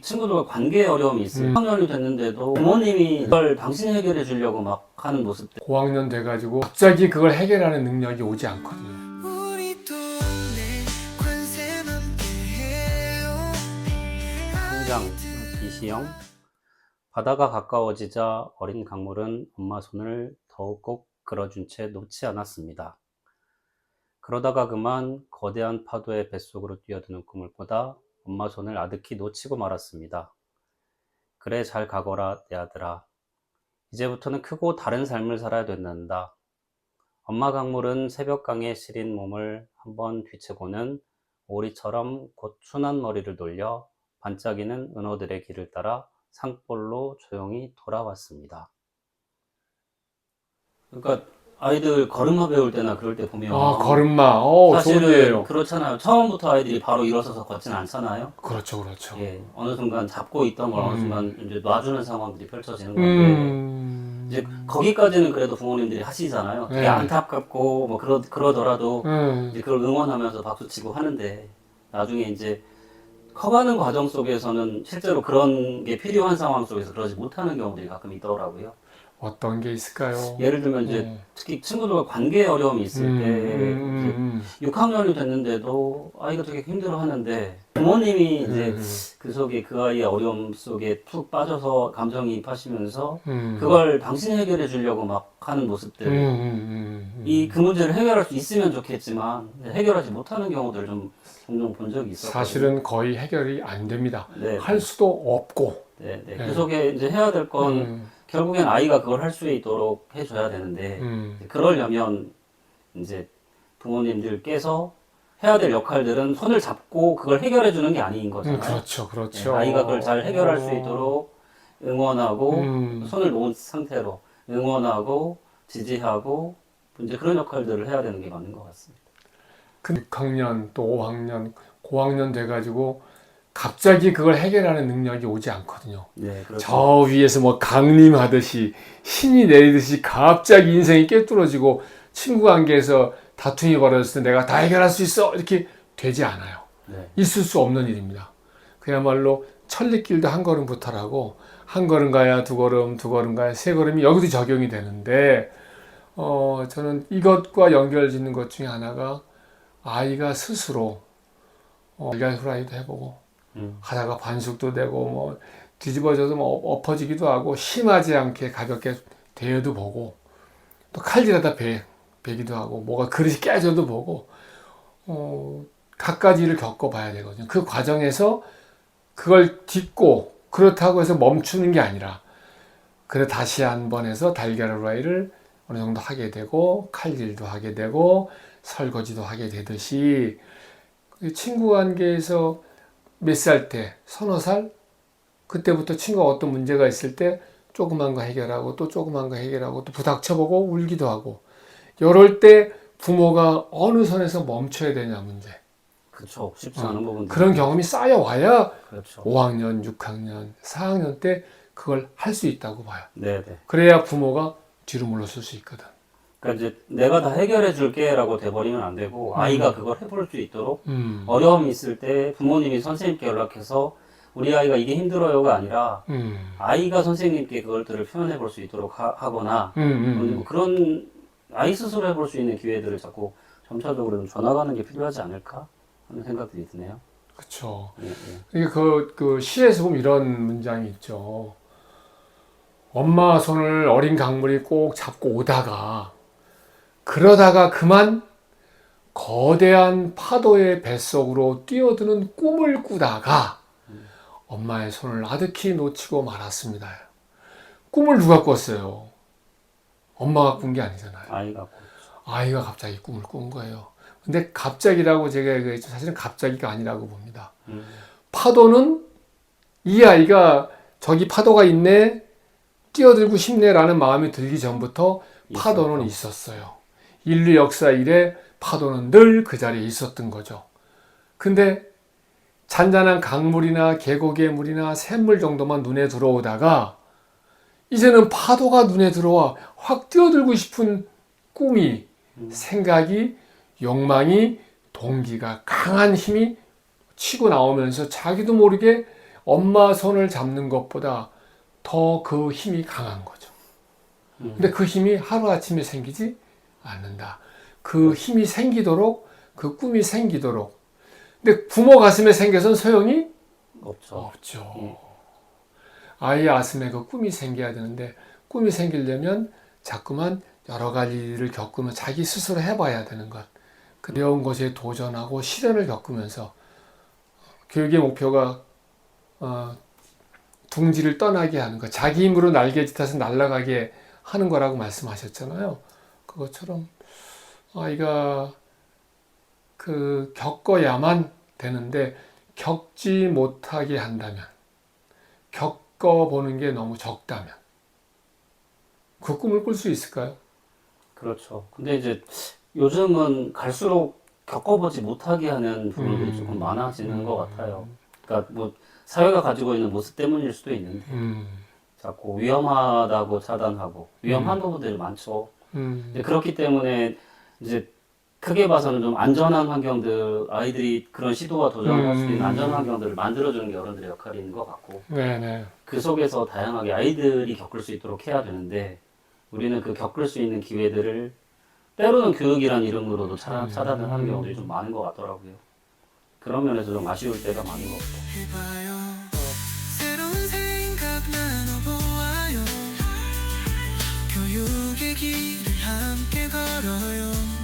친구들과 관계에 어려움이 있어요. 학년이 됐는데도 부모님이 그걸 당신이 해결해 주려고 막 하는 모습들. 고학년 돼가지고 갑자기 그걸 해결하는 능력이 오지 않거든요. 성장 이시영. 바다가 가까워지자 어린 강물은 엄마 손을 더욱 꼭 끌어준 채 놓지 않았습니다. 그러다가 그만 거대한 파도의 뱃속으로 뛰어드는 꿈을 꾸다 엄마 손을 아득히 놓치고 말았습니다. 그래, 잘 가거라 내 아들아. 이제부터는 크고 다른 삶을 살아야 된단다. 엄마 강물은 새벽강에 시린 몸을 한번 뒤채고는 오리처럼 곧 순한 머리를 돌려 반짝이는 은어들의 길을 따라 산골로 조용히 돌아왔습니다. 그러니까 아이들 걸음마 배울 때나 그럴 때 보면 걸음마. 사실은 좋네요. 그렇잖아요. 처음부터 아이들이 바로 일어서서 걷진 않잖아요. 그렇죠, 그렇죠. 예, 어느 순간 잡고 있던 걸 어느 순간 이제 놔주는 상황들이 펼쳐지는 건데 이제 거기까지는 그래도 부모님들이 하시잖아요. 되게 네. 안타깝고 뭐 그러더라도 이제 음, 그걸 응원하면서 박수치고 하는데 나중에 이제 커가는 과정 속에서는 실제로 그런 게 필요한 상황 속에서 그러지 못하는 경우들이 가끔 있더라고요. 어떤 게 있을까요? 예를 들면 이제 특히 친구들과 관계에 어려움이 있을 때 6학년이 됐는데도 아이가 되게 힘들어 하는데 부모님이 이제 그 속에 그 아이의 어려움 속에 푹 빠져서 감정이입하시면서 그걸 당신이 해결해 주려고 막 하는 모습들 그 문제를 해결할 수 있으면 좋겠지만 해결하지 못하는 경우들을 좀 종종 본 적이 있었거든요. 사실은 거의 해결이 안 됩니다. 네, 할 수도 없고. 네. 그 속에 이제 해야 될 건 결국엔 아이가 그걸 할 수 있도록 해줘야 되는데 그러려면 이제 부모님들께서 해야 될 역할들은 손을 잡고 그걸 해결해 주는 게 아닌 거잖아요. 그렇죠, 그렇죠. 네, 아이가 그걸 잘 해결할 수 있도록 응원하고 손을 놓은 상태로 응원하고 지지하고 이제 그런 역할들을 해야 되는 게 맞는 것 같습니다. 6학년 또 5학년, 고학년 돼가지고 갑자기 그걸 해결하는 능력이 오지 않거든요. 네, 그렇죠. 저 위에서 뭐 강림하듯이 신이 내리듯이 갑자기 인생이 꿰뚫어지고 친구 관계에서 다툼이 벌어졌을 때 내가 다 해결할 수 있어 이렇게 되지 않아요. 네. 있을 수 없는 일입니다. 그야말로 천리길도 한 걸음부터라고 한 걸음 가야 두 걸음, 두 걸음 가야 세 걸음이 여기도 적용이 되는데 저는 이것과 연결 짓는 것 중에 하나가 아이가 스스로 일갈 후라이도 해보고 하다가 반숙도 되고 뭐 뒤집어져서 뭐 엎어지기도 하고 심하지 않게 가볍게 대여도 보고 또 칼질하다 베기도 하고 뭐가 그릇이 깨져도 보고 갖가지를 겪어봐야 되거든요. 그 과정에서 그걸 딛고 그렇다고 해서 멈추는 게 아니라 그래 다시 한번 해서 달걀 후라이를 어느 정도 하게 되고 칼질도 하게 되고 설거지도 하게 되듯이 친구 관계에서 몇 살 때, 서너 살? 그때부터 친구가 어떤 문제가 있을 때 조그만 거 해결하고 또 조그만 거 해결하고 또 부닥쳐보고 울기도 하고 이럴 때 부모가 어느 선에서 멈춰야 되냐 문제. 그렇죠. 쉽지 않은 부분들. 그런 경험이 쌓여와야 그렇죠. 5학년, 6학년, 4학년 때 그걸 할 수 있다고 봐요. 네. 그래야 부모가 뒤로 물러설 수 있거든. 그러니까 이제 내가 다 해결해 줄게라고 돼버리면 안 되고 아이가 그걸 해볼 수 있도록 음, 어려움이 있을 때 부모님이 선생님께 연락해서 우리 아이가 이게 힘들어요가 아니라 아이가 선생님께 그것들을 표현해 볼 수 있도록 하거나 뭐 그런 아이 스스로 해볼 수 있는 기회들을 자꾸 점차적으로 좀 줘나가는 게 필요하지 않을까 하는 생각들이 드네요. 그렇죠. 예. 이게 그 시에서 보면 이런 문장이 있죠. 엄마 손을 어린 강물이 꼭 잡고 오다가 그러다가 그만 거대한 파도의 뱃속으로 뛰어드는 꿈을 꾸다가 엄마의 손을 아득히 놓치고 말았습니다. 꿈을 누가 꿨어요? 엄마가 꾼 게 아니잖아요. 아이가 갑자기 꿈을 꾼 거예요. 근데 갑자기라고 제가 얘기했죠. 사실은 갑자기가 아니라고 봅니다. 파도는 이 아이가 저기 파도가 있네, 뛰어들고 싶네라는 마음이 들기 전부터 파도는 있었어요. 인류 역사 이래 파도는 늘 그 자리에 있었던 거죠. 근데 잔잔한 강물이나 계곡의 물이나 샘물 정도만 눈에 들어오다가 이제는 파도가 눈에 들어와 확 뛰어들고 싶은 꿈이, 생각이, 욕망이, 동기가, 강한 힘이 치고 나오면서 자기도 모르게 엄마 손을 잡는 것보다 더 그 힘이 강한 거죠. 근데 그 힘이 하루아침에 생기지 않는다. 그 힘이 생기도록, 그 꿈이 생기도록. 근데 부모 가슴에 생겨선 소용이 없죠. 없죠. 예. 아이 가슴에 그 꿈이 생겨야 되는데, 꿈이 생기려면 자꾸만 여러 가지 일을 겪으면 자기 스스로 해봐야 되는 것. 그 배운 것에 도전하고 시련을 겪으면서 교육의 목표가 둥지를 떠나게 하는 것, 자기 힘으로 날개짓해서 날아가게 하는 거라고 말씀하셨잖아요. 그것처럼 아이가 그 겪어야만 되는데 겪지 못하게 한다면, 겪어보는 게 너무 적다면 그 꿈을 꿀 수 있을까요? 그렇죠. 근데 이제 요즘은 갈수록 겪어보지 못하게 하는 부분들이 조금 많아지는 것 같아요. 그러니까 뭐 사회가 가지고 있는 모습 때문일 수도 있는데 자꾸 위험하다고 차단하고 위험한 부분들이 많죠. 이제 그렇기 때문에 이제 크게 봐서는 좀 안전한 환경들, 아이들이 그런 시도와 도전을 할 수 있는 안전한 환경들을 만들어주는 게 어른들의 역할인 것 같고, 네네. 그 속에서 다양하게 아이들이 겪을 수 있도록 해야 되는데, 우리는 그 겪을 수 있는 기회들을 때로는 교육이란 이름으로도 차단을 하는 경우들이 좀 많은 것 같더라고요. 그런 면에서 좀 아쉬울 때가 많은 것 같아요. 해봐요. 새로운 생각 나눠보아요. 교육의 길을 함께 걸어요.